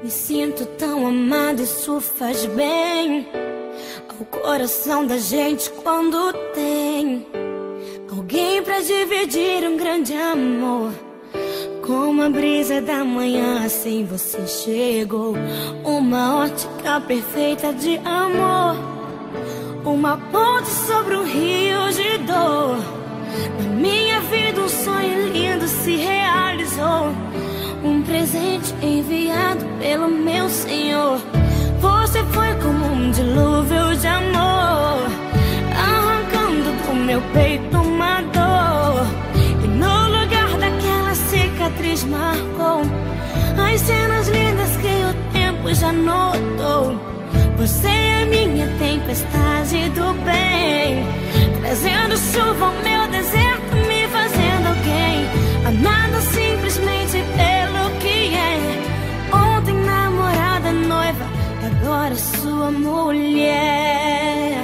Me sinto tão amada, isso faz bem ao coração da gente quando tem alguém pra dividir um grande amor. Como a brisa da manhã, assim você chegou. Uma ótica perfeita de amor, uma ponte sobre um rio de dor. Na minha vida um sonho lindo se realizou, um presente enviado pelo meu Senhor. Você foi como um dilúvio de amor, arrancando do meu peito uma dor. E no lugar daquela cicatriz marcou as cenas lindas que o tempo já notou. Você é minha tempestade do bem, trazendo chuva ao meu deserto, me fazendo alguém amada simplesmente pelo que é. Ontem namorada, noiva, agora sua mulher.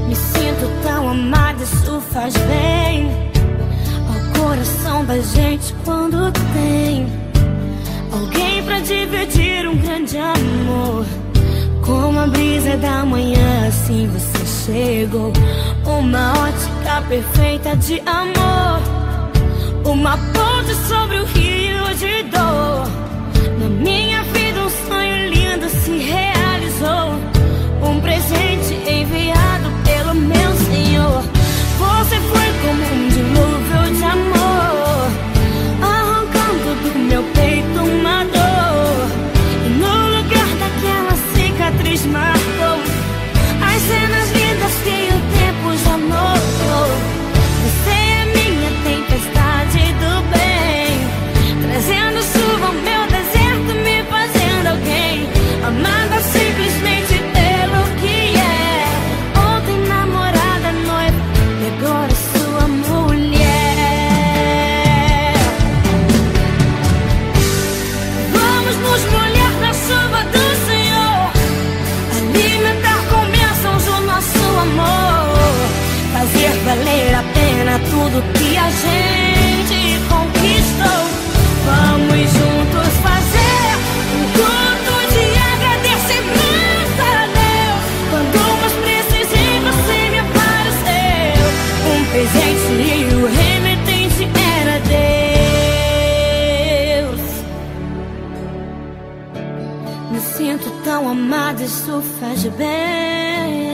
Me sinto tão amada, isso faz bem ao coração da gente quando tem alguém pra dividir um grande amor. Como a brisa da manhã, assim você chegou. Uma ótica perfeita de amor, uma ponte sobre o rio de dor. Na minha vida um sonho lindo se realizou, um presente enviado pelo meu Senhor. Você foi como um dilúvio de amor, arrancando do meu peito uma dor. E no lugar daquela cicatriz marcou as cenas lindas que o tempo já notou. Você é minha tempestade do bem, trazendo chuva ao meu deserto, me fazendo alguém amada simplesmente pelo que é. Ontem namorada, noiva, e agora sua mulher. Vamos nos molhar na chuva do Senhor, alimentar com bênçãos o nosso amor, fazer valer a pena tudo que a gente conquistou. Vamos juntos fazer um culto de agradecimento a Deus. Quando mais precisei, você me apareceu, um presente e o remetente era Deus. Me sinto tão amada, isso faz bem.